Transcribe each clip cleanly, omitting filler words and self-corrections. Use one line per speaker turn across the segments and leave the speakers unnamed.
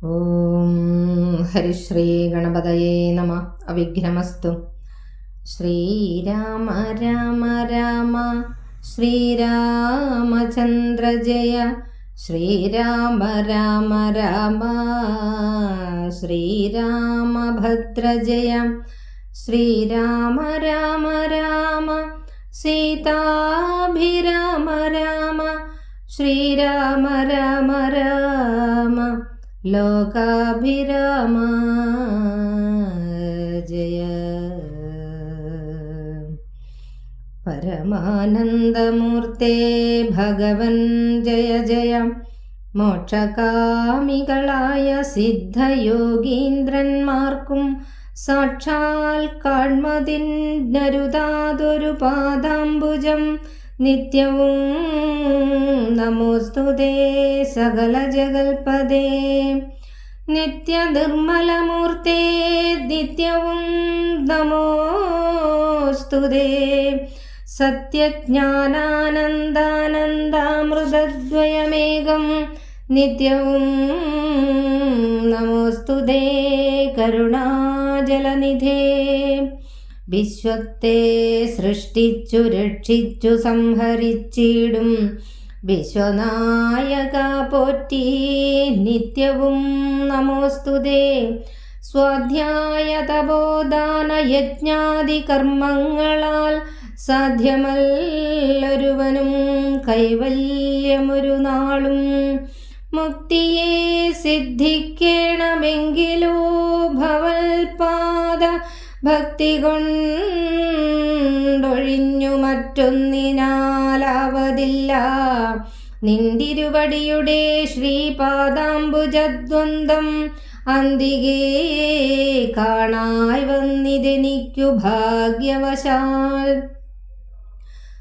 ഓം ഹരിശ്രീ ഗണപതയേ നമ. അവിഘ്നമസ്തു. ശ്രീരാമ രാമ രാമ ശ്രീരാമചന്ദ്ര ജയ. ശ്രീരാമ രാമ രാമ ശ്രീരാമഭദ്ര ജയ. ശ്രീരാമ രാമ രാമ സീതാഭിരാമ രാമ. ശ്രീരാമ രാമ രാമ ലോകാഭിരാമ ജയ. പരമാനന്ദമൂർത്തേ ഭഗവൻ ജയ ജയ. മോക്ഷകാമികളായ സിദ്ധയോഗീന്ദ്രന്മാർക്കും സാക്ഷാൽ കാൺമതിന്നരുതാതൊരു പാദാംബുജം നിത്യവും നമോസ്തുതേ സകല ജഗൽപദേ. നിത്യനിർമ്മലമൂർത്തേ നിത്യവും നമോസ്തുതേ. സത്യജ്ഞാനാനന്ദാനന്ദാമൃതദ്വയമേകം നിത്യവും നമോസ്തുതേ കരുണാജലനിധേ. വിശ്വത്തെ സൃഷ്ടിച്ചു രക്ഷിച്ചു സംഹരിച്ചിടും വിശ്വനായക പോറ്റി നിത്യവും നമോസ്തുതേ. സ്വാധ്യായ തപോദാന യജ്ഞാദി കർമ്മങ്ങളാൽ സാധ്യമല്ലൊരുവനും കൈവല്യമൊരു നാളും. മുക്തിയെ സിദ്ധിക്കണമെങ്കിലോ ഭവൽപാദ ഭക്തി കൊണ്ടൊഴിഞ്ഞു മറ്റൊന്നിനാലാവതില്ല. നിന്തിരുവടിയുടെ ശ്രീപാദാംബുജദ്വന്ദ്വം അന്തികേ കാണായി വന്നിതെനിക്കു ഭാഗ്യവശാൽ.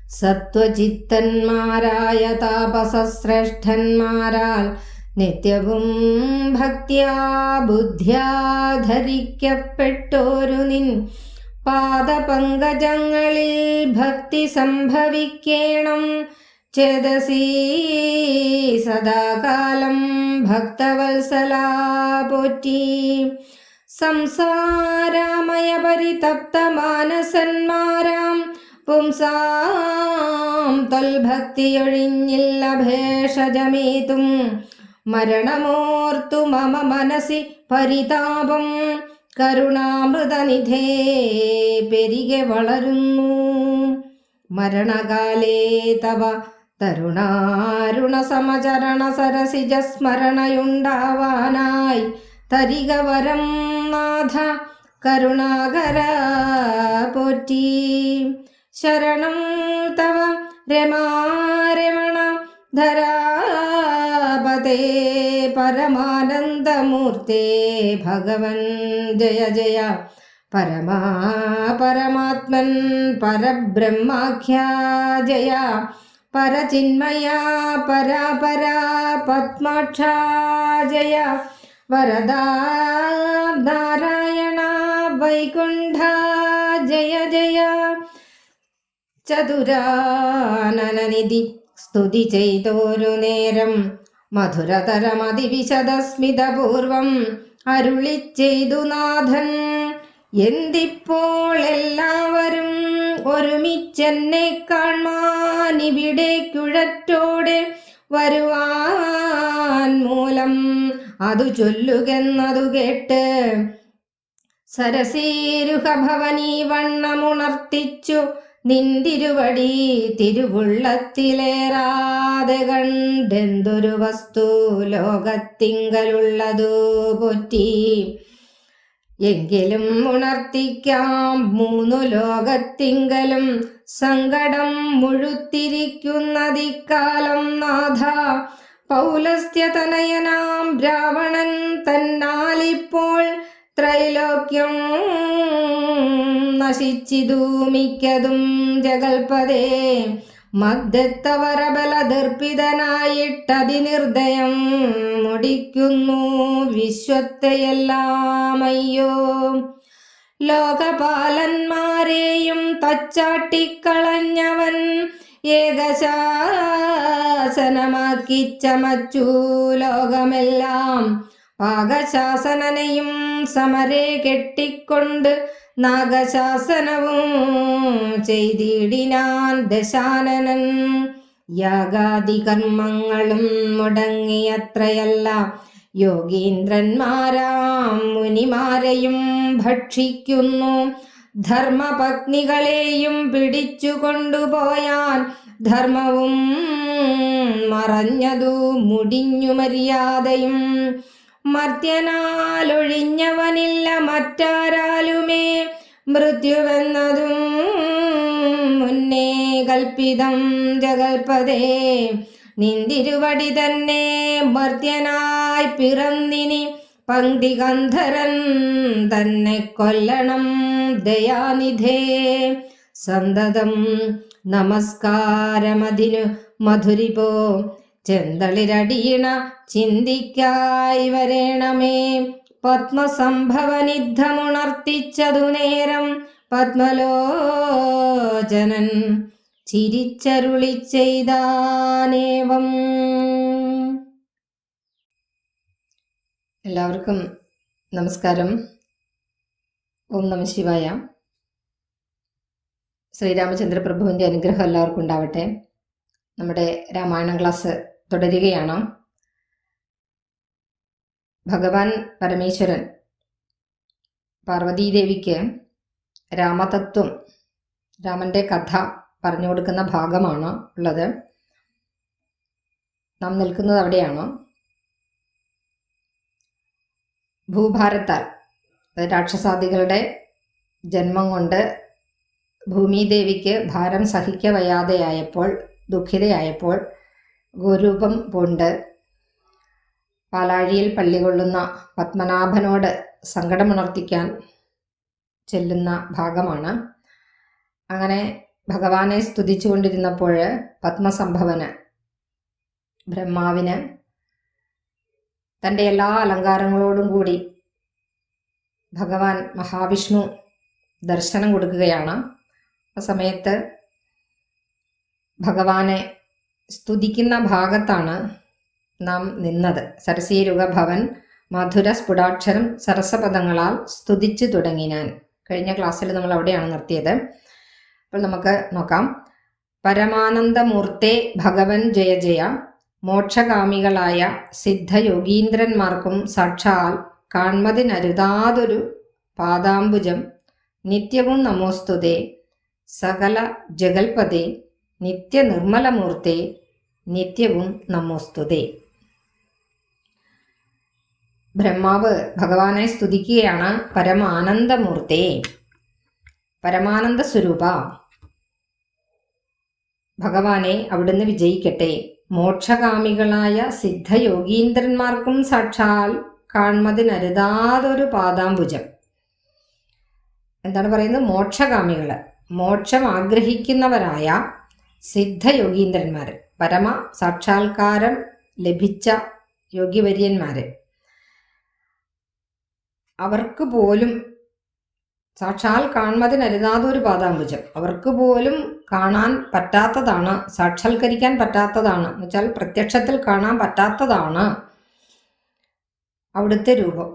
സത്വചിത്തന്മാരായ താപസശ്രേഷ്ഠന്മാരാൽ നിത്യവും ഭക്ത്യാ ബുദ്ധ്യാ ധരിക്കപ്പെട്ടോരു നിൻ പാദപങ്കജങ്ങളിൽ ഭക്തി സംഭവിക്കേണം ചേതസീ സദാകാലം ഭക്തവത്സലാ പോറ്റി. സംസാരാമയ പരിതപ്ത മാനസന്മാരാം പുംസാം തൊൽഭക്തിയൊഴിഞ്ഞില്ല ഭേഷജമേതും. മരണമോർത്തു മമ മനസി പരിതാപം കരുണാമൃതനിധേ പെരികെ വളരുന്നു. മരണകാലേ തവ തരുണാരുണ സമചരണ സരസിജ സ്മരണയുണ്ടാവാനായി തരിക വരം നാഥ കരുണാകര പോറ്റി. ശരണം തവ രമാരമണ ധരാപതേ പരമാനന്ദമൂർത്തേ ഭഗവൻ ജയ ജയ. പരമാത്മൻ പരബ്രഹ്മാഖ്യാ ജയ. പരചിന്മയാ പരാപരാ പത്മാക്ഷാ ജയ. വരദാ നാരായണ വൈകുണ്ഠ ജയ ജയ. ചതുരാനനനിധി സ്തുതി ചെയ്തോരു നേരം മധുരതരമതിവിശദസ്മിതപൂർവം അരുളി ചെയ്തു നാഥൻ. എന്തിപ്പോൾ എല്ലാവരും ഒരുമിച്ചെന്നെ കാൺമാൻ ഇവിടെ കുഴറ്റോടെ വരുവാൻ മൂലം അതു ചൊല്ലുകെന്നതു കേട്ട് സരസീരുഹഭവനീ വണ്ണമുണർത്തിച്ചു നിന്തിരുവടി തിരുവുള്ളത്തിലേറാതെ കണ്ടെന്തൊരു വസ്തു ലോകത്തിങ്കലുള്ളതു പോറ്റി. എങ്കിലും ഉണർത്തിക്കാം മൂന്നു ലോകത്തിങ്കലും സങ്കടം മുഴുത്തിരിക്കുന്നതിക്കാലം നാഥ. പൗലസ്ത്യതനയനാം രാവണൻ തന്നാലിപ്പോൾ ത്രൈലോക്യം നശിച്ചിതു മിക്കതും ജഗൽപദേ. മദ്ദത്തവരബലദർപ്പിതനായിട്ടതിനിർദയം മുടിക്കുന്നു വിശ്വത്തെയെല്ലാം അയ്യോ. ലോകപാലന്മാരെയും തച്ചാട്ടിക്കളഞ്ഞവൻ ഏകശാസനമാക്കി ചമച്ചു ലോകമെല്ലാം. പാകശാസനനെയും സമരെ കെട്ടിക്കൊണ്ട് നാഗശാസനവും ചെയ്തിടിനാൻ ദശാനനൻ. യാഗാദി കർമ്മങ്ങളും മുടങ്ങിയത്രയല്ല യോഗീന്ദ്രന്മാരാം മുനിമാരെയും ഭക്ഷിക്കുന്നു. ധർമ്മപത്നികളെയും പിടിച്ചു കൊണ്ടുപോയാൻ ധർമ്മവും മറഞ്ഞതു മുടിഞ്ഞു മര്യാദയും. മർത്യനാലൊഴിഞ്ഞവനില്ല മറ്റാരാലുമേ മൃത്യുവെന്നതും മുന്നേ കൽപ്പിതം ജഗൽപദേ. നിന്തിരുവടി തന്നെ മർത്യനായി പിറന്നിനി പങ്ക്തികന്ധരൻ തന്നെ കൊല്ലണം ദയാനിധേ. സന്തതം നമസ്കാരമതിനു മധുരിപോ ചെന്തളിരടിയണ ചിന്തിക്കായി വരേണമേ. പത്മസംഭവനിദ്ധമുണർത്തിച്ചതു നേരം പത്മലോചനൻ ചിരിച്ചരുളി ചെയ്താനേവം. എല്ലാവർക്കും നമസ്കാരം. ഓം നമഃ ശിവായ. ശ്രീരാമചന്ദ്രപ്രഭുവിൻ്റെ അനുഗ്രഹം എല്ലാവർക്കും ഉണ്ടാവട്ടെ. നമ്മുടെ രാമായണം ക്ലാസ് തുടരുകയാണ്. ഭഗവാൻ പരമേശ്വരൻ പാർവതീദേവിക്ക് രാമതത്വം, രാമൻ്റെ കഥ പറഞ്ഞു കൊടുക്കുന്ന ഭാഗമാണ് ഉള്ളത്. നാം നിൽക്കുന്നത് അവിടെയാണ്. ഭൂഭാരത്താൽ രാക്ഷസാദികളുടെ ജന്മം കൊണ്ട് ഭൂമിദേവിക്ക് ഭാരം സഹിക്കവയ്യാതെയായപ്പോൾ, ദുഃഖിതയായപ്പോൾ ഗോരൂപം പൂണ്ട് പാലാഴിയിൽ പള്ളികൊള്ളുന്ന പത്മനാഭനോട് സങ്കടമുണർത്തിക്കാൻ ചെല്ലുന്ന ഭാഗമാണ്. അങ്ങനെ ഭഗവാനെ സ്തുതിച്ചുകൊണ്ടിരുന്നപ്പോൾ പത്മസംഭവന്, ബ്രഹ്മാവിന് തൻ്റെ എല്ലാ അലങ്കാരങ്ങളോടും കൂടി ഭഗവാൻ മഹാവിഷ്ണു ദർശനം കൊടുക്കുകയാണ്. ആ സമയത്ത് ഭഗവാനെ സ്തുതിക്കുന്ന ഭാഗത്താണ് നാം നിന്നത്. സരസീരുഗ ഭവൻ മധുര സ്ഫുടാക്ഷരം സരസപദങ്ങളാൽ സ്തുതിച്ചു തുടങ്ങിനാൻ. കഴിഞ്ഞ ക്ലാസ്സിൽ നമ്മൾ അവിടെയാണ് നിർത്തിയത്. അപ്പോൾ നമുക്ക് നോക്കാം. പരമാനന്ദമൂർത്തേ ഭഗവൻ ജയ ജയ. മോക്ഷകാമികളായ സിദ്ധയോഗീന്ദ്രന്മാർക്കും സാക്ഷാൽ കാൺമതിനരുതാതൊരു പാദാംബുജം നിത്യവും നമോസ്തുതേ. സകല ജഗൽപദേ നിത്യനിർമ്മലമൂർത്തേ നിത്യവും നമോസ്തുതേ. ബ്രഹ്മാവ് ഭഗവാനെ സ്തുതിക്കുകയാണ്. പരമാനന്ദമൂർത്തേ, പരമാനന്ദ സ്വരൂപ ഭഗവാനെ അവിടുന്ന് വിജയിക്കട്ടെ. മോക്ഷകാമികളായ സിദ്ധയോഗീന്ദ്രന്മാർക്കും സാക്ഷാൽ കാൺമതിനരുതാതൊരു പാദാംബുജം. എന്താണ് പറയുന്നത്? മോക്ഷകാമികൾ, മോക്ഷം ആഗ്രഹിക്കുന്നവരായ സിദ്ധയോഗീന്ദ്രന്മാർ, പരമ സാക്ഷാത്കാരം ലഭിച്ച യോഗിവര്യന്മാർ, അവർക്ക് പോലും സാക്ഷാൽ കാൺമതിനരുതാതൊരു പാദാംബുജം, അവർക്ക് പോലും കാണാൻ പറ്റാത്തതാണ്, സാക്ഷാത്കരിക്കാൻ പറ്റാത്തതാണ്, എന്നുവെച്ചാൽ പ്രത്യക്ഷത്തിൽ കാണാൻ പറ്റാത്തതാണ് അവിടുത്തെ രൂപം.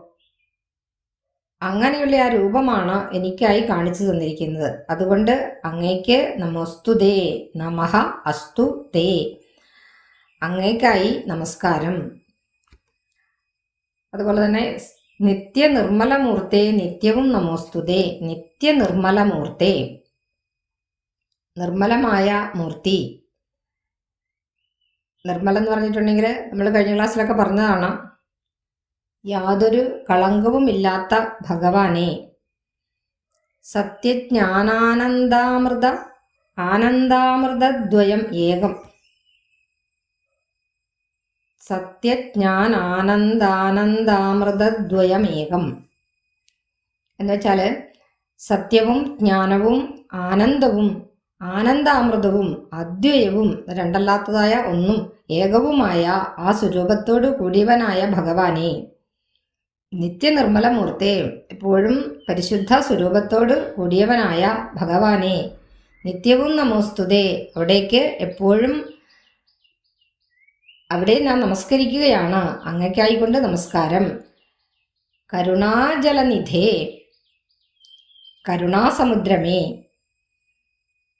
അങ്ങനെയുള്ള ആ രൂപമാണ് എനിക്കായി കാണിച്ചു തന്നിരിക്കുന്നത്. അതുകൊണ്ട് അങ്ങേക്ക് നമോസ്തുതേ, നമഃ അസ്തു തേ, അങ്ങേക്കായി നമസ്കാരം. അതുപോലെ തന്നെ നിത്യനിർമ്മലമൂർത്തേ നിത്യവും നമോസ്തുതേ. നിത്യനിർമ്മലമൂർത്തേ, നിർമ്മലമായ മൂർത്തി. നിർമ്മലം എന്ന് പറഞ്ഞിട്ടുണ്ടെങ്കിൽ നമ്മൾ കഴിഞ്ഞ ക്ലാസ്സിലൊക്കെ പറഞ്ഞതാണ്, യാതൊരു കളങ്കവും ഇല്ലാത്ത ഭഗവാനെ. സത്യജ്ഞാനാനന്ദാമൃത ആനന്ദാമൃതദ്വയം ഏകം. സത്യജ്ഞാനാനന്ദാനന്ദാമൃതദ്വയമേകം എന്നുവെച്ചാൽ സത്യവും ജ്ഞാനവും ആനന്ദവും ആനന്ദാമൃതവും അദ്വയവും രണ്ടല്ലാത്തതായ ഒന്നും ഏകവുമായ ആ സ്വരൂപത്തോടു കൂടിയവനായ ഭഗവാനെ. നിത്യനിർമ്മലമൂർത്തേ, എപ്പോഴും പരിശുദ്ധ സ്വരൂപത്തോട് കൂടിയവനായ ഭഗവാനെ. നിത്യവും നമോസ്തുതേ, അവിടേക്ക് എപ്പോഴും അവിടെ ഞാൻ നമസ്കരിക്കുകയാണ്, അങ്ങയ്ക്കായിക്കൊണ്ട് നമസ്കാരം. കരുണാജലനിധേ കരുണാസമുദ്രമേ,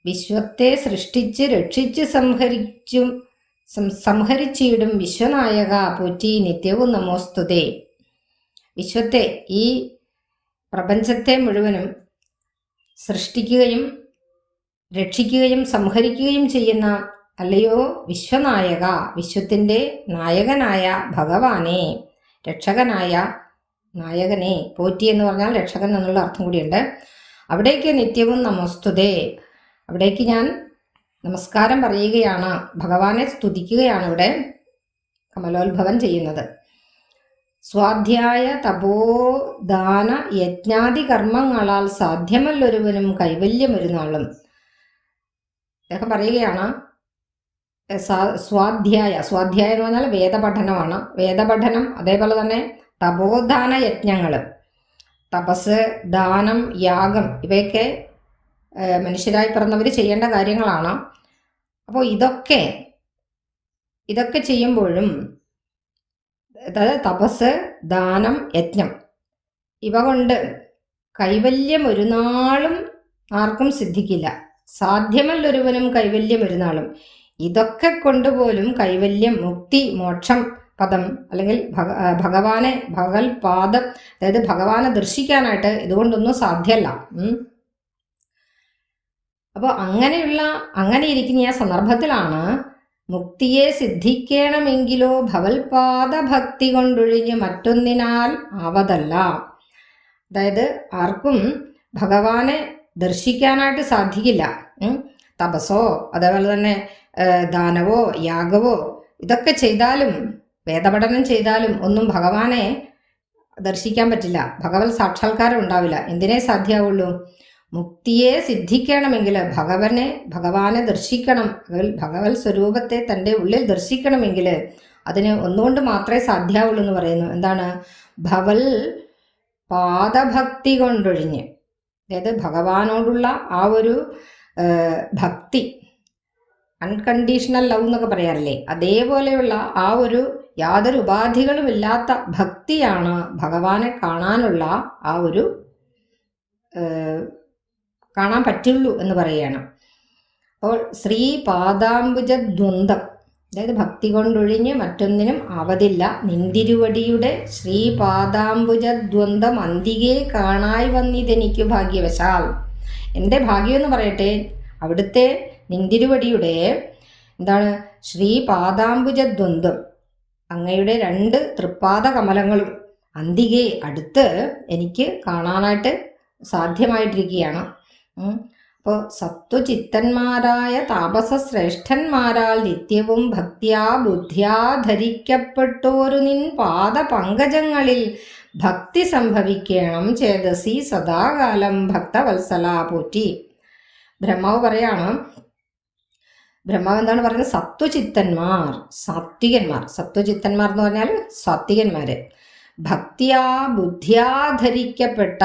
വിശ്വത്തെ സൃഷ്ടിച്ച് രക്ഷിച്ച് സംഹരിച്ചിടും വിശ്വനായക പോറ്റി നിത്യവും നമോസ്തുതേ. വിശ്വത്തെ, ഈ പ്രപഞ്ചത്തെ മുഴുവനും സൃഷ്ടിക്കുകയും രക്ഷിക്കുകയും സംഹരിക്കുകയും ചെയ്യുന്ന അല്ലയോ വിശ്വനായക, വിശ്വത്തിൻ്റെ നായകനായ ഭഗവാനെ, രക്ഷകനായ നായകനെ, പോറ്റി എന്ന് പറഞ്ഞാൽ രക്ഷകൻ എന്നുള്ള അർത്ഥം കൂടിയുണ്ട്. അവിടേക്ക് നിത്യവും നമോസ്തുതേ, അവിടേക്ക് ഞാൻ നമസ്കാരം പറയുകയാണ്, ഭഗവാനെ സ്തുതിക്കുകയാണ് ഇവിടെ കമലോത്ഭവൻ ചെയ്യുന്നത്. സ്വാധ്യായ തപോദാന യജ്ഞാദി കർമ്മങ്ങളാൽ സാധ്യമല്ലൊരുവനും കൈവല്യമൊരു നാളും. അദ്ദേഹം പറയുകയാണ് സ്വാധ്യായ എന്ന് പറഞ്ഞാൽ വേദപഠനമാണ്. വേദപഠനം, അതേപോലെ തന്നെ തപോദാന യജ്ഞങ്ങൾ, തപസ്, ദാനം, യാഗം, ഇവയൊക്കെ മനുഷ്യരായി പിറന്നവർ ചെയ്യേണ്ട കാര്യങ്ങളാണ്. അപ്പോൾ ഇതൊക്കെ ചെയ്യുമ്പോഴും, അതായത് തപസ്, ദാനം, യജ്ഞം, ഇവ കൊണ്ട് കൈവല്യം ഒരു നാളും ആർക്കും സിദ്ധിക്കില്ല. സാധ്യമല്ലൊരുവനും കൈവല്യം ഒരു നാളും. ഇതൊക്കെ കൊണ്ടുപോലും കൈവല്യം, മുക്തി, മോക്ഷം പദം അല്ലെങ്കിൽ ഭഗവാനെ, ഭഗവത്പാദം, അതായത് ഭഗവാനെ ദർശിക്കാനായിട്ട് ഇതുകൊണ്ടൊന്നും സാധ്യമല്ല. അപ്പോൾ അങ്ങനെ ഇരിക്കുന്ന ആ സന്ദർഭത്തിലാണ് മുക്തിയെ സിദ്ധിക്കണമെങ്കിലോ ഭവൽപാദ ഭക്തി കൊണ്ടൊഴിഞ്ഞ് മറ്റൊന്നിനാൽ ആവതല്ല. അതായത് ആർക്കും ഭഗവാനെ ദർശിക്കാനായിട്ട് സാധിക്കില്ല. തപസ്സോ അതേപോലെ തന്നെ ദാനവോ യാഗവോ ഇതൊക്കെ ചെയ്താലും, വേദപഠനം ചെയ്താലും ഒന്നും ഭഗവാനെ ദർശിക്കാൻ പറ്റില്ല. ഭഗവത് സാക്ഷാത്കാരം ഉണ്ടാവില്ല. എന്തിനേ സാധ്യമാവുള്ളൂ? മുക്തിയെ സിദ്ധിക്കണമെങ്കിൽ ഭഗവാനെ ദർശിക്കണം, ഭഗവത് സ്വരൂപത്തെ തൻ്റെ ഉള്ളിൽ ദർശിക്കണമെങ്കിൽ അതിന് ഒന്നുകൊണ്ട് മാത്രമേ സാധ്യമാവുള്ളൂ എന്ന് പറയുന്നു. എന്താണ്? ഭവൽ പാദഭക്തി കൊണ്ടൊഴിഞ്ഞ്, അതായത് ഭഗവാനോടുള്ള ആ ഒരു ഭക്തി, അൺകണ്ടീഷണൽ ലവ് എന്നൊക്കെ പറയാറില്ലേ, അതേപോലെയുള്ള ആ ഒരു യാതൊരു ഉപാധികളുമില്ലാത്ത ഭക്തിയാണ് ഭഗവാനെ കാണാനുള്ള ആ ഒരു കാണാൻ പറ്റുള്ളൂ എന്ന് പറയുകയാണ്. അപ്പോൾ ശ്രീപാദാംബുജദ്വന്ദ്വം, അതായത് ഭക്തി കൊണ്ടൊഴിഞ്ഞ് മറ്റൊന്നിനും ആവതില്ല. നിന്തിരുവടിയുടെ ശ്രീപാദാംബുജദ്വന്ദ്വം അന്തികെ കാണായി വന്നിതെനിക്കു ഭാഗ്യവശാൽ. എൻ്റെ ഭാഗ്യം എന്ന് പറയട്ടെ, അവിടുത്തെ നിന്തിരുവടിയുടെ എന്താണ് ശ്രീപാദാംബുജദ്വന്ദ്വം, അങ്ങയുടെ 2 തൃപ്പാദ കമലങ്ങളും അന്തികെ അടുത്ത് എനിക്ക് കാണാനായിട്ട് സാധ്യമായിട്ടിരിക്കുകയാണ്. അപ്പോൾ സത്വചിത്തന്മാരായ താപസശ്രേഷ്ഠന്മാരാൽ നിത്യവും ഭക്തിയാ ബുദ്ധിയാ ധരിക്കപ്പെട്ടോരു നിൻ പാദപങ്കജങ്ങളിൽ ഭക്തി സംഭവിക്കണം ചേതസി സദാകാലം ഭക്തവത്സല പോറ്റി. ബ്രഹ്മാവ് പറയാണ്, ബ്രഹ്മാവ് എന്താണ് പറയുന്നത്? സത്വചിത്തന്മാർ, സാത്വികന്മാർ. സത്വചിത്തന്മാർ എന്ന് പറഞ്ഞാൽ സാത്വികന്മാര്. ഭക്തിയാ ബുദ്ധിയാ ധരിക്കപ്പെട്ട,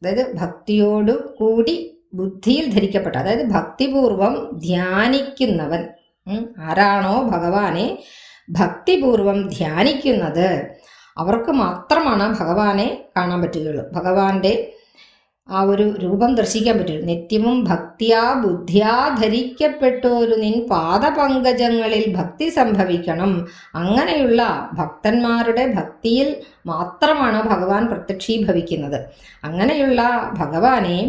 അതായത് ഭക്തിയോടു കൂടി ബുദ്ധിയിൽ ധരിക്കപ്പെട്ട, അതായത് ഭക്തിപൂർവം ധ്യാനിക്കുന്നവൻ. ആരാണോ ഭഗവാനെ ഭക്തിപൂർവം ധ്യാനിക്കുന്നത് അവർക്ക് മാത്രമാണ് ഭഗവാനെ കാണാൻ പറ്റുകയുള്ളൂ, ഭഗവാന്റെ ആ ഒരു രൂപം ദർശിക്കാൻ പറ്റുള്ളൂ. നിത്യവും ഭക്തിയാ ബുദ്ധിയാ ധരിക്കപ്പെട്ടോരു നിൻ പാദപങ്കജങ്ങളിൽ ഭക്തി സംഭവിക്കണം. അങ്ങനെയുള്ള ഭക്തന്മാരുടെ ഭക്തിയിൽ മാത്രമാണ് ഭഗവാൻ പ്രത്യക്ഷീഭവിക്കുന്നത്. അങ്ങനെയുള്ള ഭഗവാനെ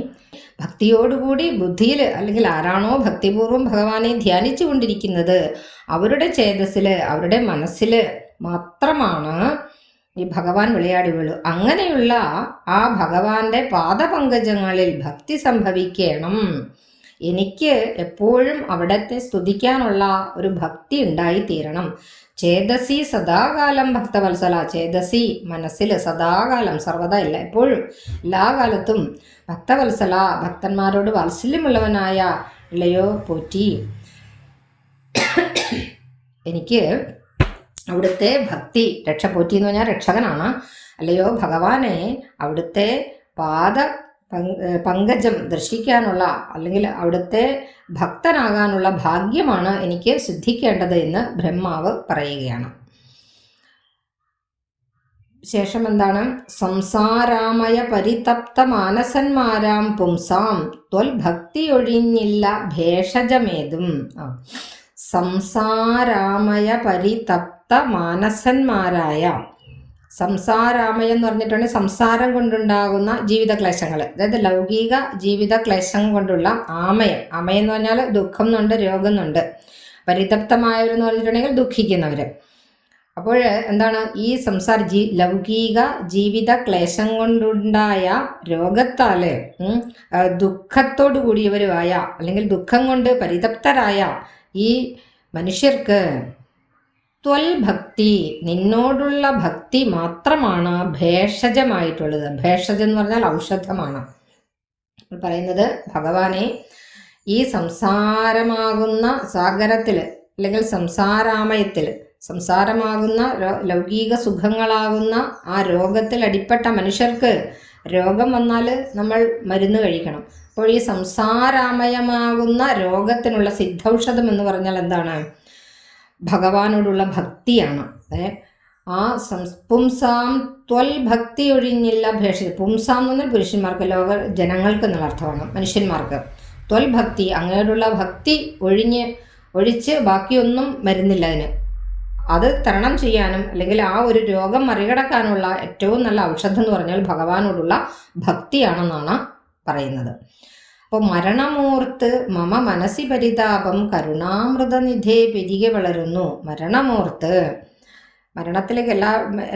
ഭക്തിയോടുകൂടി ബുദ്ധിയിൽ, അല്ലെങ്കിൽ ആരാണോ ഭക്തിപൂർവ്വം ഭഗവാനെ ധ്യാനിച്ചു കൊണ്ടിരിക്കുന്നത് അവരുടെ ചേതസ്സിൽ, അവരുടെ മനസ്സിൽ മാത്രമാണ് ഈ ഭഗവാൻ വിളയാടുകയുള്ളൂ. അങ്ങനെയുള്ള ആ ഭഗവാന്റെ പാദപങ്കജങ്ങളിൽ ഭക്തി സംഭവിക്കണം. എനിക്ക് എപ്പോഴും അവിടത്തെ സ്തുതിക്കാനുള്ള ഒരു ഭക്തി ഉണ്ടായിത്തീരണം. ചേതസി സദാകാലം ഭക്തവത്സല. ചേതസി മനസ്സിൽ, സദാകാലം, സർവ്വത ഇല്ല, എപ്പോഴും എല്ലാ കാലത്തും ഭക്തവത്സല, ഭക്തന്മാരോട് വാത്സല്യമുള്ളവനായ ഇളയോ പോറ്റി, എനിക്ക് അവിടുത്തെ ഭക്തി, പോറ്റി എന്ന് പറഞ്ഞാൽ രക്ഷകനാണ്, അല്ലയോ ഭഗവാനെ അവിടുത്തെ പങ്കജം ദർശിക്കാനുള്ള, അല്ലെങ്കിൽ അവിടുത്തെ ഭക്തനാകാനുള്ള ഭാഗ്യമാണ് എനിക്ക് സിദ്ധിക്കേണ്ടത് എന്ന് ബ്രഹ്മാവ് പറയുകയാണ്. ശേഷം എന്താണ്? സംസാരാമയ പരിതപ്ത മാനസന്മാരാം പുംസാം ത്വൽഭക്തി ഒഴിഞ്ഞില്ല ഭേഷജമേതും. സംസാരാമയ പരിതപ്ത മാനസന്മാരായ, സംസാരാമയം എന്ന് പറഞ്ഞിട്ടുണ്ടെങ്കിൽ സംസാരം കൊണ്ടുണ്ടാകുന്ന ജീവിത ക്ലേശങ്ങൾ, അതായത് ലൗകിക ജീവിത ക്ലേശം കൊണ്ടുള്ള ആമയം. ആമയം എന്ന് പറഞ്ഞാൽ ദുഃഖം എന്നുണ്ട്, രോഗം എന്നുണ്ട്. പരിതപ്തമായവരെന്ന് പറഞ്ഞിട്ടുണ്ടെങ്കിൽ ദുഃഖിക്കുന്നവർ. അപ്പോൾ എന്താണ് ഈ ലൗകിക ജീവിത ക്ലേശം കൊണ്ടുണ്ടായ രോഗത്താൽ ദുഃഖത്തോടു കൂടിയവരുമായ, അല്ലെങ്കിൽ ദുഃഖം കൊണ്ട് പരിതപ്തരായ ഈ മനുഷ്യർക്ക് ത്വൽഭക്തി, നിന്നോടുള്ള ഭക്തി മാത്രമാണ് ഭേഷജമായിട്ടുള്ളത്. ഭേഷജം എന്ന് പറഞ്ഞാൽ ഔഷധമാണ്. പറയുന്നത് ഭഗവാനെ, ഈ സംസാരമാകുന്ന സാഗരത്തിൽ, അല്ലെങ്കിൽ സംസാരാമയത്തിൽ, സംസാരമാകുന്ന ലൗകിക സുഖങ്ങളാകുന്ന ആ രോഗത്തിൽ അടിപ്പെട്ട മനുഷ്യർക്ക് രോഗം വന്നാൽ നമ്മൾ മരുന്ന് കഴിക്കണം. അപ്പോൾ ഈ സംസാരാമയമാകുന്ന രോഗത്തിനുള്ള സിദ്ധൌഷധം എന്ന് പറഞ്ഞാൽ എന്താണ്? ഭഗവാനോടുള്ള ഭക്തിയാണ്. ആ പുംസാം ത്വൽ ഭക്തി ഒഴിഞ്ഞില്ല ഭേഷ. പുംസാം എന്ന് പറഞ്ഞാൽ പുരുഷന്മാർക്ക്, ലോക ജനങ്ങൾക്ക് എന്നുള്ള അർത്ഥമാണ്, മനുഷ്യന്മാർക്ക്. ത്വൽ ഭക്തി, അങ്ങയോടുള്ള ഭക്തി ഒഴിച്ച് ബാക്കിയൊന്നും വരുന്നില്ല അതിന്. അത് തരണം ചെയ്യാനും, അല്ലെങ്കിൽ ആ ഒരു രോഗം മറികടക്കാനുള്ള ഏറ്റവും നല്ല ഔഷധം എന്ന് പറഞ്ഞാൽ ഭഗവാനോടുള്ള ഭക്തിയാണെന്നാണ് പറയുന്നത്. അപ്പോൾ മരണമൂർത്ത് മമ മനസ്സി പരിതാപം കരുണാമൃതനിധേ പെരികെ വളരുന്നു. മരണമൂർത്ത്, മരണത്തിലേക്ക്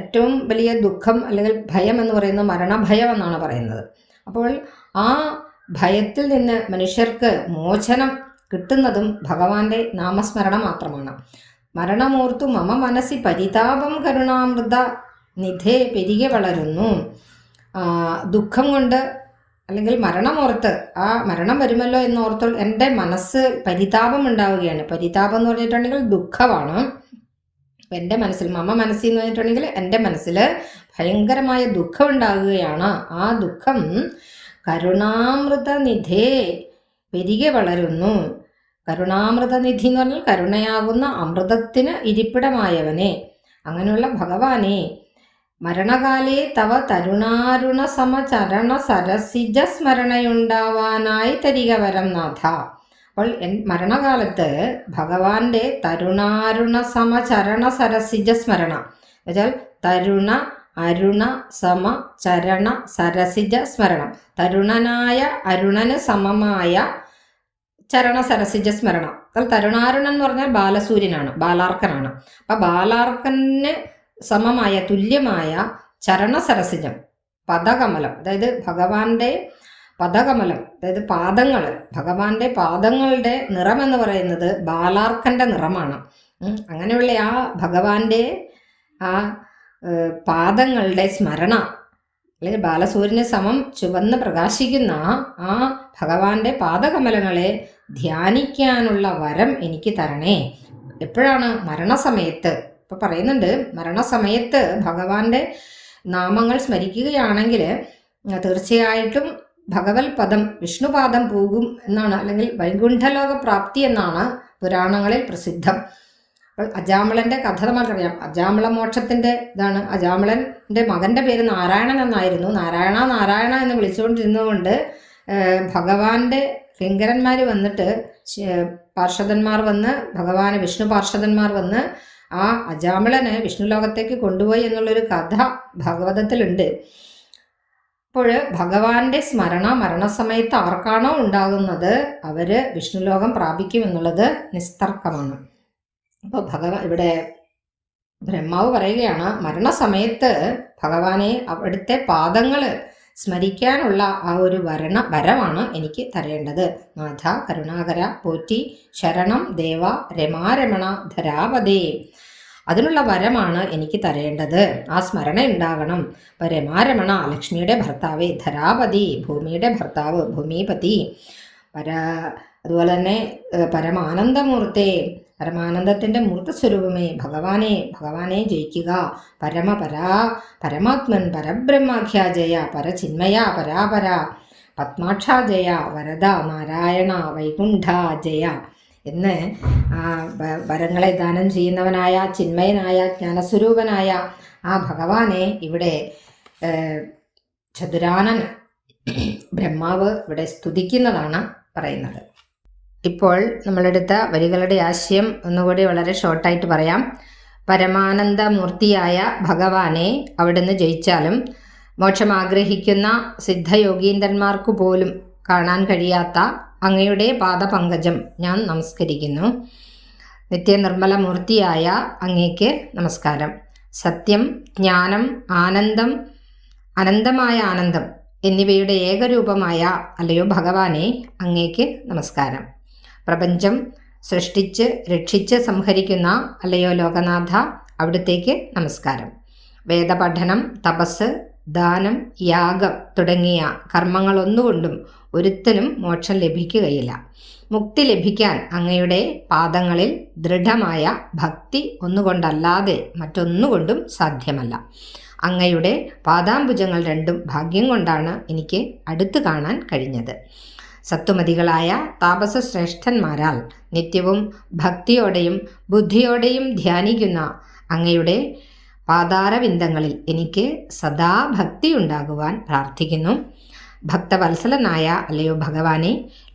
ഏറ്റവും വലിയ ദുഃഖം അല്ലെങ്കിൽ ഭയം എന്ന് പറയുന്നത് മരണഭയം എന്നാണ് പറയുന്നത്. അപ്പോൾ ആ ഭയത്തിൽ നിന്ന് മനുഷ്യർക്ക് മോചനം കിട്ടുന്നതും ഭഗവാന്റെ നാമസ്മരണ മാത്രമാണ്. മരണമൂർത്തു മമ മനസ്സി പരിതാപം കരുണാമൃത നിധേ പെരികെ വളരുന്നു. ദുഃഖം കൊണ്ട്, അല്ലെങ്കിൽ മരണമോർത്ത്, ആ മരണം വരുമല്ലോ എന്നോർത്ത് എൻ്റെ മനസ്സ് പരിതാപം ഉണ്ടാവുകയാണ്. പരിതാപം എന്ന് പറഞ്ഞിട്ടുണ്ടെങ്കിൽ ദുഃഖമാണ്. എൻ്റെ മനസ്സിൽ, മമ മനസ്സിൽ എന്ന് പറഞ്ഞിട്ടുണ്ടെങ്കിൽ എൻ്റെ മനസ്സിൽ ഭയങ്കരമായ ദുഃഖം ഉണ്ടാകുകയാണ്. ആ ദുഃഖം കരുണാമൃതനിധേ പെരികെ വളരുന്നു. കരുണാമൃതനിധി എന്ന് പറഞ്ഞാൽ കരുണയാകുന്ന അമൃതത്തിന് ഇരിപ്പിടമായവനെ, അങ്ങനെയുള്ള ഭഗവാനെ, മരണകാലേ തവ തരുണാരുണ സമചരണ സരസിജ സ്മരണയുണ്ടാവാനായി തരിക വരം നാഥ. അപ്പോൾ മരണകാലത്ത് ഭഗവാന്റെ തരുണാരുണ സമചരണ സരസിജ സ്മരണ, എന്നുവെച്ചാൽ തരുണ അരുണ സമ ചരണ സരസിജ സ്മരണം, തരുണനായ അരുണന് സമമായ ചരണ സരസിജ സ്മരണ. അപ്പോൾ തരുണാരുണൻ എന്ന് പറഞ്ഞാൽ ബാലസൂര്യനാണ്, ബാലാർക്കനാണ്. അപ്പം ബാലാർക്കന് സമമായ, തുല്യമായ ചരണസരസിജം, പദകമലം, അതായത് ഭഗവാന്റെ പദകമലം, അതായത് പാദങ്ങൾ, ഭഗവാന്റെ പാദങ്ങളുടെ നിറം എന്ന് പറയുന്നത് ബാലാർക്കന്റെ നിറമാണ്. അങ്ങനെയുള്ള ആ ഭഗവാന്റെ ആ പാദങ്ങളുടെ സ്മരണ, അല്ലെങ്കിൽ ബാലസൂര്യന് സമം ചുവന്ന് പ്രകാശിക്കുന്ന ആ ഭഗവാന്റെ പാദകമലങ്ങളെ ധ്യാനിക്കാനുള്ള വരം എനിക്ക് തരണേ. എപ്പോഴാണ്? മരണസമയത്ത്. ഇപ്പൊ പറയുന്നുണ്ട്, മരണസമയത്ത് ഭഗവാന്റെ നാമങ്ങൾ സ്മരിക്കുകയാണെങ്കിൽ തീർച്ചയായിട്ടും ഭഗവത് പദം, വിഷ്ണുപാദം പോകും എന്നാണ്, അല്ലെങ്കിൽ വൈകുണ്ഠലോക പ്രാപ്തി എന്നാണ് പുരാണങ്ങളിൽ പ്രസിദ്ധം. അപ്പോൾ അജാമിളന്റെ കഥ നമുക്കറിയാം. അജാമിള മോക്ഷത്തിന്റെ ഇതാണ്. അജാമിളന്റെ മകന്റെ പേര് നാരായണൻ എന്നായിരുന്നു. നാരായണ നാരായണ എന്ന് വിളിച്ചുകൊണ്ടിരുന്നതുകൊണ്ട് ഭഗവാന്റെ കിങ്കരന്മാർ വന്നിട്ട്, പാർഷദന്മാർ വന്ന്, ഭഗവാന് വിഷ്ണു പാർഷദന്മാർ വന്ന് ആ അജാമിളനെ വിഷ്ണു ലോകത്തേക്ക് കൊണ്ടുപോയി എന്നുള്ളൊരു കഥ ഭാഗവതത്തിലുണ്ട്. അപ്പോൾ ഭഗവാന്റെ സ്മരണ മരണസമയത്ത് ആർക്കാണോ ഉണ്ടാകുന്നത് അവര് വിഷ്ണുലോകം പ്രാപിക്കും എന്നുള്ളത് നിസ്തർക്കമാണ്. അപ്പോൾ ഇവിടെ ബ്രഹ്മാവ് പറയുകയാണ്, മരണസമയത്ത് ഭഗവാനെ അവിടുത്തെ പാദങ്ങൾ സ്മരിക്കാനുള്ള ആ ഒരു വരമാണ് എനിക്ക് തരേണ്ടത്. നാഥ കരുണാകര പോറ്റി ശരണം ദേവ രമാരമണ ധരാപതേ. അതിനുള്ള വരമാണ് എനിക്ക് തരേണ്ടത്. ആ സ്മരണ ഉണ്ടാകണം. ഇപ്പം രമാരമണ ലക്ഷ്മിയുടെ ഭർത്താവേ, ധരാപതി ഭൂമിയുടെ ഭർത്താവ്, ഭൂമിപതി, അതുപോലെ തന്നെ പരമാനന്ദമൂർത്തേ, പരമാനന്ദത്തിൻ്റെ മൂർത്തസ്വരൂപമേ, ഭഗവാനെ ജയിക്കുക. പരമാത്മൻ പരബ്രഹ്മാഖ്യ ജയ, പരചിന്മയ പരാപര, പത്മാക്ഷ ജയ, വരദ നാരായണ വൈകുണ്ഠ ജയ എന്ന് വരങ്ങളെ ദാനം ചെയ്യുന്നവനായ ചിന്മയനായ ജ്ഞാനസ്വരൂപനായ ആ ഭഗവാനെ ഇവിടെ ചതുരാനൻ ബ്രഹ്മാവ് ഇവിടെ സ്തുതിക്കുന്നതാണ് പറയുന്നത്. ഇപ്പോൾ നമ്മളെടുത്ത വരികളുടെ ആശയം ഒന്നുകൂടി വളരെ ഷോർട്ടായിട്ട് പറയാം. പരമാനന്ദമൂർത്തിയായ ഭഗവാനെ അവിടുന്ന് ജയിച്ചാലും മോക്ഷം ആഗ്രഹിക്കുന്ന സിദ്ധയോഗീന്ദ്രന്മാർക്കു പോലും കാണാൻ കഴിയാത്ത അങ്ങയുടെ പാദപങ്കജം ഞാൻ നമസ്കരിക്കുന്നു. നിത്യനിർമ്മലമൂർത്തിയായ അങ്ങേക്ക് നമസ്കാരം. സത്യം, ജ്ഞാനം, ആനന്ദം, അനന്തമായ ആനന്ദം എന്നിവയുടെ ഏകരൂപമായ അല്ലയോ ഭഗവാനെ അങ്ങേക്ക് നമസ്കാരം. പ്രപഞ്ചം സൃഷ്ടിച്ച് രക്ഷിച്ച് സംഹരിക്കുന്ന അല്ലയോ ലോകനാഥ അവിടുത്തേക്ക് നമസ്കാരം. വേദപഠനം, തപസ്, ദാനം, യാഗം തുടങ്ങിയ കർമ്മങ്ങളൊന്നുകൊണ്ടും ഒരുത്തനും മോക്ഷം ലഭിക്കുകയില്ല. മുക്തി ലഭിക്കാൻ അങ്ങയുടെ പാദങ്ങളിൽ ദൃഢമായ ഭക്തി ഒന്നുകൊണ്ടല്ലാതെ മറ്റൊന്നുകൊണ്ടും സാധ്യമല്ല. അങ്ങയുടെ പാദാംബുജങ്ങൾ രണ്ടും ഭാഗ്യം കൊണ്ടാണ് എനിക്ക് അടുത്ത് കാണാൻ കഴിഞ്ഞത്. സത്വമതികളായ താപസശ്രേഷ്ഠന്മാരാൽ നിത്യവും ഭക്തിയോടെയും ബുദ്ധിയോടെയും ധ്യാനിക്കുന്ന അങ്ങയുടെ പാതാരവിന്ദങ്ങളിൽ എനിക്ക് സദാ ഭക്തി ഉണ്ടാകുവാൻ പ്രാർത്ഥിക്കുന്നു. ഭക്തവത്സലനായ അല്ലയോ ഭഗവാനെ,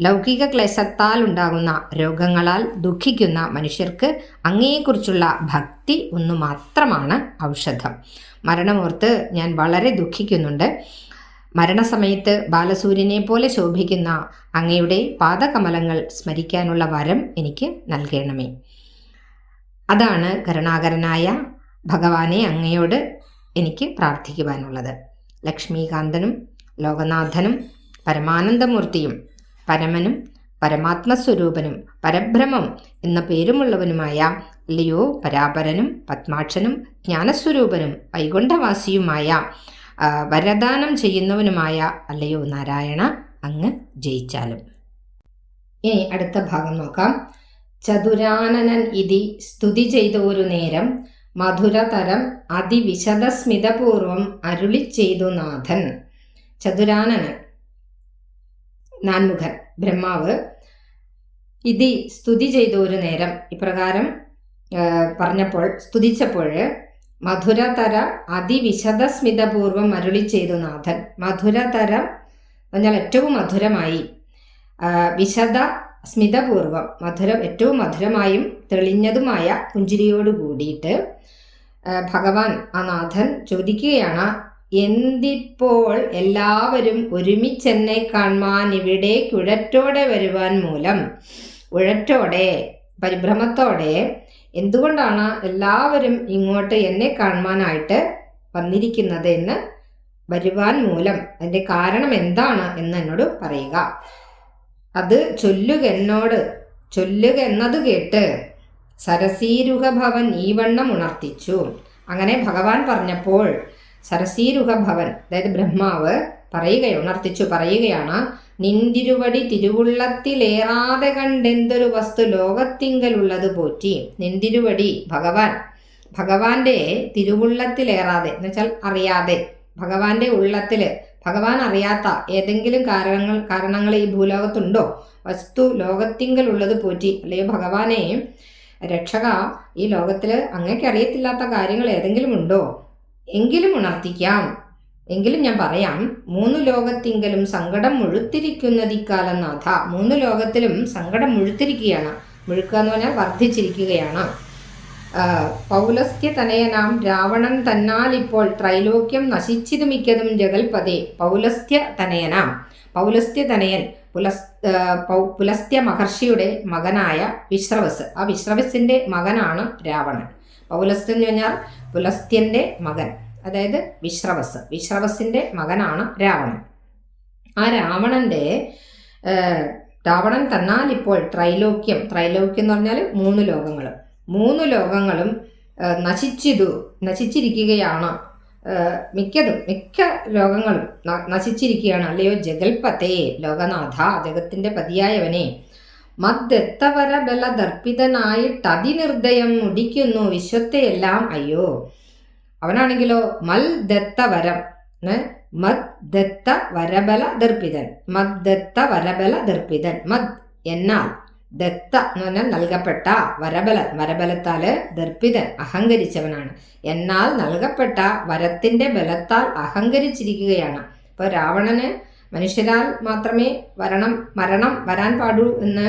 ലൗകിക ക്ലേശത്താൽ ഉണ്ടാകുന്ന രോഗങ്ങളാൽ ദുഃഖിക്കുന്ന മനുഷ്യർക്ക് അങ്ങയെക്കുറിച്ചുള്ള ഭക്തി ഒന്നു മാത്രമാണ് ഔഷധം. മരണമോർത്ത് ഞാൻ വളരെ ദുഃഖിക്കുന്നുണ്ട്. മരണസമയത്ത് ബാലസൂര്യനെ പോലെ ശോഭിക്കുന്ന അങ്ങയുടെ പാദകമലങ്ങൾ സ്മരിക്കാനുള്ള വരം എനിക്ക് നൽകണമേ. അതാണ് കരുണാകരനായ ഭഗവാനെ അങ്ങയോട് എനിക്ക് പ്രാർത്ഥിക്കുവാനുള്ളത്. ലക്ഷ്മീകാന്തനും ലോകനാഥനും പരമാനന്ദമൂർത്തിയും പരമനും പരമാത്മസ്വരൂപനും പരബ്രഹ്മം എന്ന പേരുമുള്ളവനുമായ അല്ലയോ പരാപരനും പത്മാക്ഷനും ജ്ഞാനസ്വരൂപനും വൈകുണ്ഠവാസിയുമായ വരദാനം ചെയ്യുന്നവനുമായ അല്ലയോ നാരായണ അങ്ങ് ജയിച്ചാലും. ഇനി അടുത്ത ഭാഗം നോക്കാം. ചതുരാനനൻ ഇതി സ്തുതി ചെയ്തൊരു നേരം മധുരതരം അതിവിശദസ്മിതപൂർവം അരുളി ചെയ്തു നാഥൻ. ചതുരാനനൻ നാൻമുഖൻ ബ്രഹ്മാവ് ഇതി സ്തുതി ചെയ്തൊരു നേരം ഇപ്രകാരം പറഞ്ഞപ്പോൾ സ്തുതിച്ചപ്പോൾ മധുരതര അതിവിശദസ്മിതപൂർവം അരുളി ചെയ്തു നാഥൻ. മധുരതരം പറഞ്ഞാൽ ഏറ്റവും മധുരമായി, വിശദ സ്മിതപൂർവം ഏറ്റവും മധുരമായും തെളിഞ്ഞതുമായ പുഞ്ചിരിയോട് കൂടിയിട്ട് ഭഗവാൻ ആ നാഥൻ ചോദിക്കുകയാണ്, എന്തിപ്പോൾ എല്ലാവരും ഒരുമിച്ചെന്നെ കാണുവാൻ ഇവിടെ കുഴറ്റോടെ വരുവാൻ മൂലം, ഉഴറ്റോടെ പരിഭ്രമത്തോടെ എന്തുകൊണ്ടാണ് എല്ലാവരും ഇങ്ങോട്ട് എന്നെ കാണുവാനായിട്ട് വന്നിരിക്കുന്നത് എന്ന് വരുവാൻ മൂലം അതിൻ്റെ കാരണം എന്താണ് എന്ന് എന്നോട് പറയുക. അത് ചൊല്ലുക എന്നത് കേട്ട് സരസീരുഹഭവൻ ഈ വണ്ണം ഉണർത്തിച്ചു. അങ്ങനെ ഭഗവാൻ പറഞ്ഞപ്പോൾ സരസീരുഹഭവൻ അതായത് ബ്രഹ്മാവ് ഉണർത്തിച്ചു പറയുകയാണ്, നിന്തിരുവടി തിരുവുള്ളത്തിലേറാതെ കണ്ടെന്തൊരു വസ്തു ലോകത്തിങ്കലുള്ളത് പോറ്റി. നിന്തിരുവടി ഭഗവാന്റെ തിരുവുള്ളത്തിലേറാതെ എന്ന് വെച്ചാൽ അറിയാതെ, ഭഗവാന്റെ ഉള്ളത്തിൽ ഭഗവാൻ അറിയാത്ത ഏതെങ്കിലും കാരണങ്ങൾ ഈ ഭൂലോകത്തുണ്ടോ? വസ്തു ലോകത്തിങ്കലുള്ളത് പോറ്റി. അല്ലയോ ഭഗവാനെ രക്ഷക, ഈ ലോകത്തിൽ അങ്ങേക്ക് അറിയത്തില്ലാത്ത കാര്യങ്ങൾ ഏതെങ്കിലും ഉണ്ടോ? എങ്കിലും ഉണർത്തിക്കാം, എങ്കിലും ഞാൻ പറയാം. 3 ലോകത്തിങ്കലും സങ്കടം മുഴുത്തിരിക്കുന്നതിക്കാലം നാഥ. 3 ലോകത്തിലും സങ്കടം മുഴുത്തിരിക്കുകയാണ്. മുഴുക്കുക എന്ന് പറഞ്ഞാൽ വർദ്ധിച്ചിരിക്കുകയാണ്. പൗലസ്ത്യ തനയനാം രാവണൻ തന്നാൽ ഇപ്പോൾ ത്രൈലോക്യം നശിച്ചിതു മിക്കതും ജഗൽപതേ. പൗലസ്ത്യ തനയൻ പുലസ്ത്യ മഹർഷിയുടെ മകനായ വിശ്രവസ്. ആ വിശ്രവസിന്റെ മകനാണ് രാവണൻ. പൗലസ്ത്യ എന്ന് പറഞ്ഞാൽ പുലസ്ത്യന്റെ മകൻ, അതായത് വിശ്രവസിന്റെ മകനാണ് രാവണൻ. ആ രാവണൻ തന്നാൽ ഇപ്പോൾ ത്രൈലോക്യം എന്ന് പറഞ്ഞാൽ 3 ലോകങ്ങളും നശിച്ചിരിക്കുകയാണ്. മിക്ക ലോകങ്ങളും നശിച്ചിരിക്കുകയാണ്. അല്ലയോ ജഗൽപതേ, ലോകനാഥ, ജഗത്തിന്റെ പതിയായവനെ. മദ്ദത്തവര ബല ദർപ്പിതനായിട്ടതിനിർദ്ദയം മുടിക്കുന്നു വിശ്വത്തെയെല്ലാം. അയ്യോ, അവനാണെങ്കിലോ മദ്ദത്തവരം മദ്ദത്ത വരബല ദർപ്പിതൻ. മദ് എന്നാൽ ദത്ത എന്ന് പറഞ്ഞാൽ നൽകപ്പെട്ട, വരബലത്താല് ദർപ്പിതൻ അഹങ്കരിച്ചവനാണ്. എന്നാൽ നൽകപ്പെട്ട വരത്തിന്റെ ബലത്താൽ അഹങ്കരിച്ചിരിക്കുകയാണ്. ഇപ്പൊ രാവണന് മനുഷ്യരാൽ മാത്രമേ മരണം വരാൻ പാടൂ എന്ന്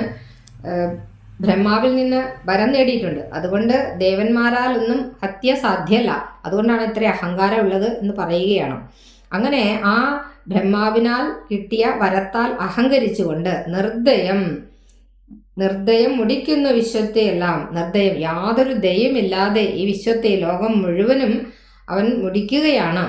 ബ്രഹ്മാവിൽ നിന്ന് വരം നേടിയിട്ടുണ്ട്. അതുകൊണ്ട് ദേവന്മാരാൽ ഒന്നും ഹത്യ സാധ്യമല്ല. അതുകൊണ്ടാണ് ഇത്ര അഹങ്കാരം ഉള്ളത് എന്ന് പറയുകയാണ്. അങ്ങനെ ആ ബ്രഹ്മാവിനാൽ കിട്ടിയ വരത്താൽ അഹങ്കരിച്ചുകൊണ്ട് നിർദ്ദയം മുടിക്കുന്നു വിശ്വത്തെയെല്ലാം. നിർദ്ദയം, യാതൊരു ദയമില്ലാതെ ഈ വിശ്വത്തെ, ലോകം മുഴുവനും അവൻ മുടിക്കുകയാണ്.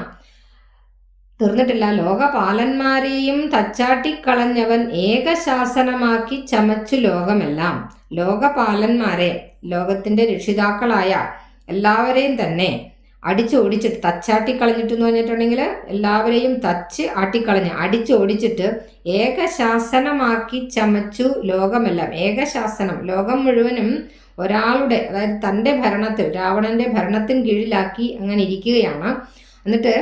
തീർന്നിട്ടില്ല. ലോകപാലന്മാരെയും തച്ചാട്ടിക്കളഞ്ഞവൻ ഏകശാസനമാക്കി ചമച്ചു ലോകമെല്ലാം. ലോകപാലന്മാരെ, ലോകത്തിന്റെ രക്ഷിതാക്കളായ എല്ലാവരെയും തന്നെ അടിച്ചോടിച്ചിട്ട്, തച്ചാട്ടിക്കളഞ്ഞിട്ട് എന്ന് പറഞ്ഞിട്ടുണ്ടെങ്കിൽ എല്ലാവരെയും തച്ച് ആട്ടിക്കളഞ്ഞ് അടിച്ചോടിച്ചിട്ട് ഏകശാസനമാക്കി ചമച്ചു ലോകമെല്ലാം. ഏകശാസനം, ലോകം മുഴുവനും ഒരാളുടെ, അതായത് തൻ്റെ ഭരണത്തിൽ, രാവണന്റെ ഭരണത്തിന് കീഴിലാക്കി അങ്ങനെ ഇരിക്കുകയാണ്. എന്നിട്ട്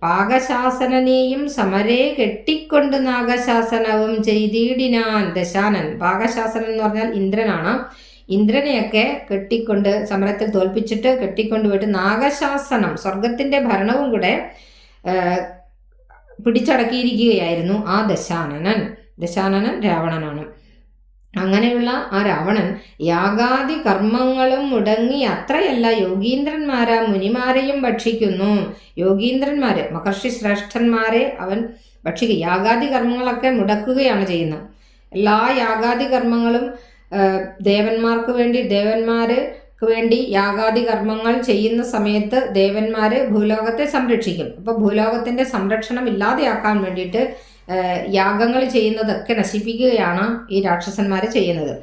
പാകശാസനനെയും സമരേ കെട്ടിക്കൊണ്ട് നാഗശാസനവും ചെയ്തിടിനാൻ ദശാനൻ. പാകശാസനൻ എന്ന് പറഞ്ഞാൽ ഇന്ദ്രനാണ്. ഇന്ദ്രനെയൊക്കെ കെട്ടിക്കൊണ്ട് സമരത്തിൽ തോൽപ്പിച്ചിട്ട് കെട്ടിക്കൊണ്ടുപോയിട്ട് നാഗശാസനം, സ്വർഗത്തിന്റെ ഭരണവും കൂടെ പിടിച്ചടക്കിയിരിക്കുകയായിരുന്നു ആ ദശാനനൻ രാവണനാണ്. അങ്ങനെയുള്ള ആ രാവണൻ യാഗാദി കർമ്മങ്ങളും മുടങ്ങി അത്രയല്ല യോഗീന്ദ്രന്മാരാ മുനിമാരെയും ഭക്ഷിക്കുന്നു. യോഗീന്ദ്രന്മാരെ, മഹർഷി ശ്രേഷ്ഠന്മാരെ അവൻ ഭക്ഷിക്കുക. യാഗാദി കർമ്മങ്ങളൊക്കെ മുടക്കുകയാണ് ചെയ്യുന്നത്. എല്ലാ യാഗാദി കർമ്മങ്ങളും ദേവന്മാർക്ക് വേണ്ടി യാഗാദി കർമ്മങ്ങൾ ചെയ്യുന്ന സമയത്ത് ദേവന്മാര് ഭൂലോകത്തെ സംരക്ഷിക്കും. അപ്പോൾ ഭൂലോകത്തിന്റെ സംരക്ഷണം ഇല്ലാതെയാക്കാൻ വേണ്ടിയിട്ട് യാഗങ്ങൾ ചെയ്യുന്നതൊക്കെ നശിപ്പിക്കുകയാണ് ഈ രാക്ഷസന്മാർ ചെയ്യുന്നത്.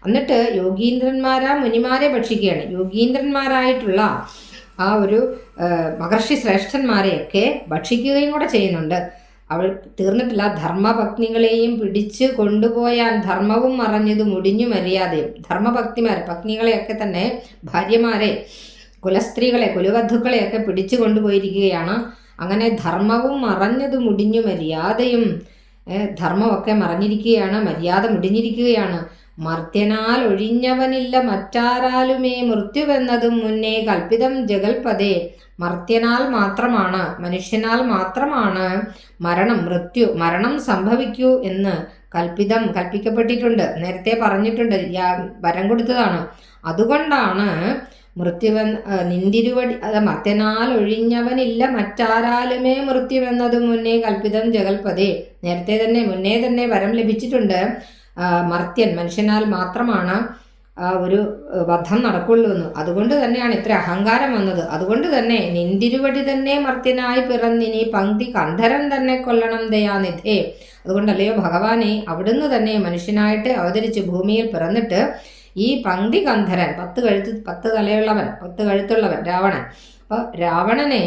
എന്നിട്ട് യോഗീന്ദ്രന്മാരാ മുനിമാരെ ഭക്ഷിക്കുകയാണ്. യോഗീന്ദ്രന്മാരായിട്ടുള്ള ആ ഒരു മഹർഷി ശ്രേഷ്ഠന്മാരെയൊക്കെ ഭക്ഷിക്കുകയും കൂടെ ചെയ്യുന്നുണ്ട്. അവൾ തീർന്നിട്ടില്ല. ധർമ്മപത്നികളെയും പിടിച്ച് കൊണ്ടുപോയാൽ ധർമ്മവും മറഞ്ഞത് മുടിഞ്ഞു മര്യാദയും. പത്നികളെയൊക്കെ തന്നെ, ഭാര്യമാരെ, കുലസ്ത്രീകളെ, കുലവധുക്കളെയൊക്കെ പിടിച്ചു കൊണ്ടുപോയിരിക്കുകയാണ്. അങ്ങനെ ധർമ്മവും മറഞ്ഞത് മുടിഞ്ഞു മര്യാദയും. ധർമ്മമൊക്കെ മറഞ്ഞിരിക്കുകയാണ്, മര്യാദ മുടിഞ്ഞിരിക്കുകയാണ്. മർത്യനാൽ ഒഴിഞ്ഞവനില്ല മറ്റാരാലുമേ മൃത്യുവെന്നതും മുന്നേ കൽപ്പിതം ജഗൽപദേ. മർത്യനാൽ മാത്രമാണ്, മനുഷ്യനാൽ മാത്രമാണ് മരണം സംഭവിക്കൂ എന്ന് കൽപ്പിക്കപ്പെട്ടിട്ടുണ്ട്. നേരത്തെ പറഞ്ഞിട്ടുണ്ട്, വരം കൊടുത്തതാണ്. അതുകൊണ്ടാണ് നിന്തിരുവടി, മർത്യനാൽ ഒഴിഞ്ഞവനില്ല മറ്റാരാലുമേ മൃത്യുവെന്നത് മുന്നേ കൽപ്പിതം ജഗൽപദേ. മുന്നേ തന്നെ വരം ലഭിച്ചിട്ടുണ്ട്. മർത്യൻ, മനുഷ്യനാൽ മാത്രമാണ് ഒരു വധം നടക്കുള്ളൂ എന്ന്. അതുകൊണ്ട് തന്നെയാണ് ഇത്ര അഹങ്കാരം വന്നത്. അതുകൊണ്ട് തന്നെ നിന്തിരുവടി തന്നെ മർത്യനായി പിറന്നിനി പങ്ക്തി കന്ധരം തന്നെ കൊല്ലണം ദയാനിധേ. അതുകൊണ്ടല്ലയോ ഭഗവാനെ, അവിടുന്ന് തന്നെ മനുഷ്യനായിട്ട് അവതരിച്ച് ഭൂമിയിൽ പിറന്നിട്ട് ഈ പങ്ക്തി കന്ധരൻ, 10 കഴുത്തുള്ളവൻ രാവണൻ. അപ്പോൾ രാവണനെ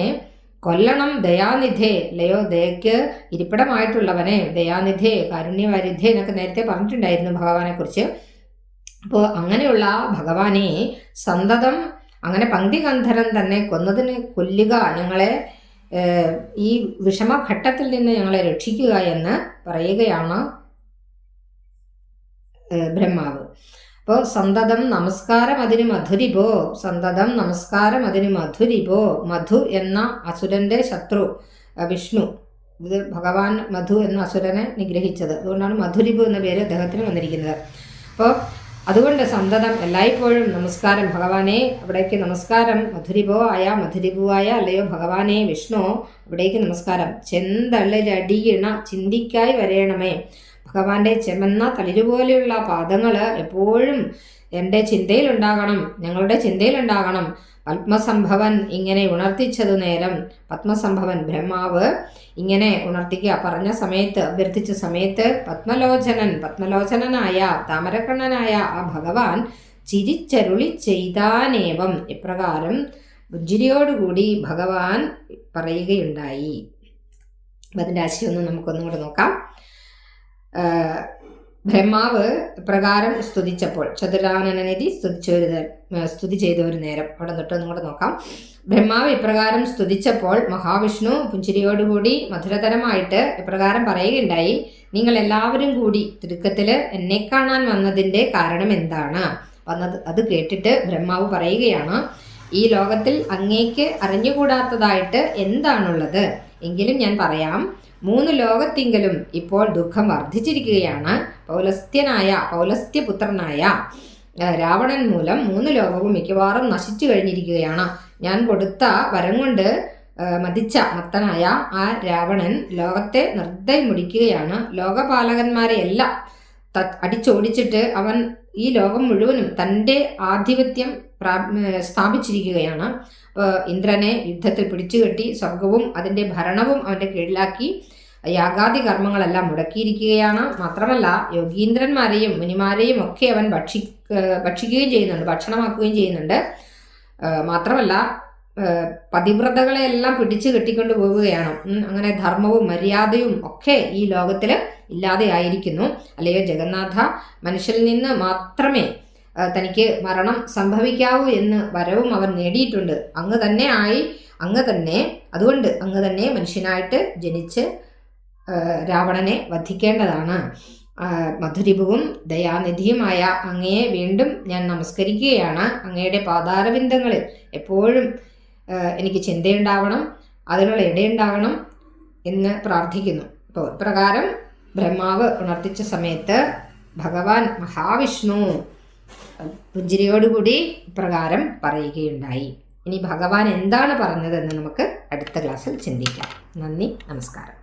കൊല്ലണം ദയാനിധേ, അല്ലയോ ദയക്ക് ഇരിപ്പിടമായിട്ടുള്ളവനെ, ദയാനിധേ, കാരുണ്യവാരിധേ എന്നൊക്കെ നേരത്തെ പറഞ്ഞിട്ടുണ്ടായിരുന്നു ഭഗവാനെ കുറിച്ച്. അപ്പോൾ അങ്ങനെയുള്ള ഭഗവാനെ സന്തതം അങ്ങനെ പങ്ക്തികന്ധരൻ തന്നെ കൊല്ലുക, ഞങ്ങളെ ഈ വിഷമഘട്ടത്തിൽ നിന്ന് ഞങ്ങളെ രക്ഷിക്കുക എന്ന് പറയുകയാണ് ബ്രഹ്മാവ്. അപ്പോൾ സന്തതം നമസ്കാരം അതിന് മധുരിപോ, സന്തതം നമസ്കാരം അതിന് മധുരിപോ. മധു എന്ന അസുരന്റെ ശത്രു വിഷ്ണു, ഇത് ഭഗവാൻ മധു എന്ന അസുരനെ നിഗ്രഹിച്ചത്. അതുകൊണ്ടാണ് മധുരിപു എന്ന പേര് അദ്ദേഹത്തിന് വന്നിരിക്കുന്നത്. അപ്പോൾ അതുകൊണ്ട് സന്തതം എല്ലായ്പ്പോഴും നമസ്കാരം ഭഗവാനെ, അവിടേക്ക് നമസ്കാരം. മധുരിപുവായ അല്ലയോ ഭഗവാനെ വിഷ്ണു, അവിടേക്ക് നമസ്കാരം. ചെന്തളിരടിയിണ ചിന്തിക്കായി വരേണമേ. ഭഗവാന്റെ ചെമന്ന തളിരുപോലെയുള്ള പാദങ്ങൾ എപ്പോഴും എൻ്റെ ചിന്തയിലുണ്ടാകണം, ഞങ്ങളുടെ ചിന്തയിലുണ്ടാകണം. പത്മസംഭവൻ ഇങ്ങനെ ഉണർത്തിച്ചതു നേരം, പത്മസംഭവൻ ബ്രഹ്മാവ് ഇങ്ങനെ പറഞ്ഞ സമയത്ത്, അഭ്യർത്ഥിച്ച സമയത്ത് പത്മലോചനനായ താമരക്കണ്ണനായ ആ ഭഗവാൻ ചിരിച്ചരുളി ചെയ്താനേവം, ഇപ്രകാരം പുഞ്ചിരിയോടുകൂടി ഭഗവാൻ പറയുകയുണ്ടായി. അപ്പം അതിൻ്റെ ആശയമൊന്നും നമുക്കൊന്നും കൂടെ നോക്കാം. ബ്രഹ്മാവ് പ്രകാരം സ്തുതിച്ചപ്പോൾ, ചതുരാനനനിധി സ്തുതി ചെയ്ത ഒരു നേരം, അവിടെ തൊട്ട് ഒന്നുകൂടെ നോക്കാം. ബ്രഹ്മാവ് ഇപ്രകാരം സ്തുതിച്ചപ്പോൾ മഹാവിഷ്ണു പുഞ്ചിരിയോടുകൂടി മധുരതരമായിട്ട് ഇപ്രകാരം പറയുകയുണ്ടായി, നിങ്ങൾ എല്ലാവരും കൂടി തിടുക്കത്തില് എന്നെ കാണാൻ വന്നതിൻ്റെ കാരണം എന്താണ് വന്നത്? അത് കേട്ടിട്ട് ബ്രഹ്മാവ് പറയുകയാണ്, ഈ ലോകത്തിൽ അങ്ങേക്ക് അറിഞ്ഞുകൂടാത്തതായിട്ട് എന്താണുള്ളത്? എങ്കിലും ഞാൻ പറയാം. 3 ലോകത്തെങ്കിലും ഇപ്പോൾ ദുഃഖം വർദ്ധിച്ചിരിക്കുകയാണ്. പൗലസ്ത്യപുത്രനായ രാവണൻ മൂലം 3 ലോകവും മിക്കവാറും നശിച്ചു കഴിഞ്ഞിരിക്കുകയാണ്. ഞാൻ കൊടുത്ത വരം കൊണ്ട് മതിച്ച മത്തനായ ആ രാവണൻ ലോകത്തെ നിർദ്ദയം മുടിക്കുകയാണ്. ലോകപാലകന്മാരെ എല്ലാം അടിച്ചോടിച്ചിട്ട് അവൻ ഈ ലോകം മുഴുവനും തൻ്റെ ആധിപത്യം സ്ഥാപിച്ചിരിക്കുകയാണ്. ഇന്ദ്രനെ യുദ്ധത്തിൽ പിടിച്ചുകെട്ടി സ്വർഗവും അതിൻ്റെ ഭരണവും അവൻ്റെ കീഴിലാക്കി യാഗാദി കർമ്മങ്ങളെല്ലാം മുടക്കിയിരിക്കുകയാണ്. മാത്രമല്ല യോഗീന്ദ്രന്മാരെയും മുനിമാരെയും ഒക്കെ അവൻ ഭക്ഷിക്കുകയും ചെയ്യുന്നുണ്ട്, ഭക്ഷണമാക്കുകയും ചെയ്യുന്നുണ്ട്. മാത്രമല്ല പതിവ്രതകളെയെല്ലാം പിടിച്ചു കെട്ടിക്കൊണ്ട് പോവുകയാണ്. അങ്ങനെ ധർമ്മവും മര്യാദയും ഒക്കെ ഈ ലോകത്തിൽ ഇല്ലാതെയായിരിക്കുന്നു. അല്ലയോ ജഗന്നാഥ, മനുഷ്യരിൽ നിന്ന് മാത്രമേ തനിക്ക് മരണം സംഭവിക്കാവൂ എന്ന് വരവും അവൻ നേടിയിട്ടുണ്ട്. അതുകൊണ്ട് അങ്ങ് തന്നെ മനുഷ്യനായിട്ട് ജനിച്ച് രാവണനെ വധിക്കേണ്ടതാണ്. മധുരിപുവും ദയാനിധിയുമായ അങ്ങയെ വീണ്ടും ഞാൻ നമസ്കരിക്കുകയാണ്. അങ്ങയുടെ പാതാരവിന്ദങ്ങളിൽ എപ്പോഴും എനിക്ക് ചിന്തയുണ്ടാവണം, അതിനുള്ള ഇടയുണ്ടാവണം എന്ന് പ്രാർത്ഥിക്കുന്നു. അപ്പോൾ ഇപ്രകാരം ബ്രഹ്മാവ് ഉണർത്തിച്ച സമയത്ത് ഭഗവാൻ മഹാവിഷ്ണു പുഞ്ചിരിയോടുകൂടി ഇപ്രകാരം പറയുകയുണ്ടായി. ഇനി ഭഗവാൻ എന്താണ് പറഞ്ഞതെന്ന് നമുക്ക് അടുത്ത ക്ലാസ്സിൽ ചിന്തിക്കാം. നന്ദി, നമസ്കാരം.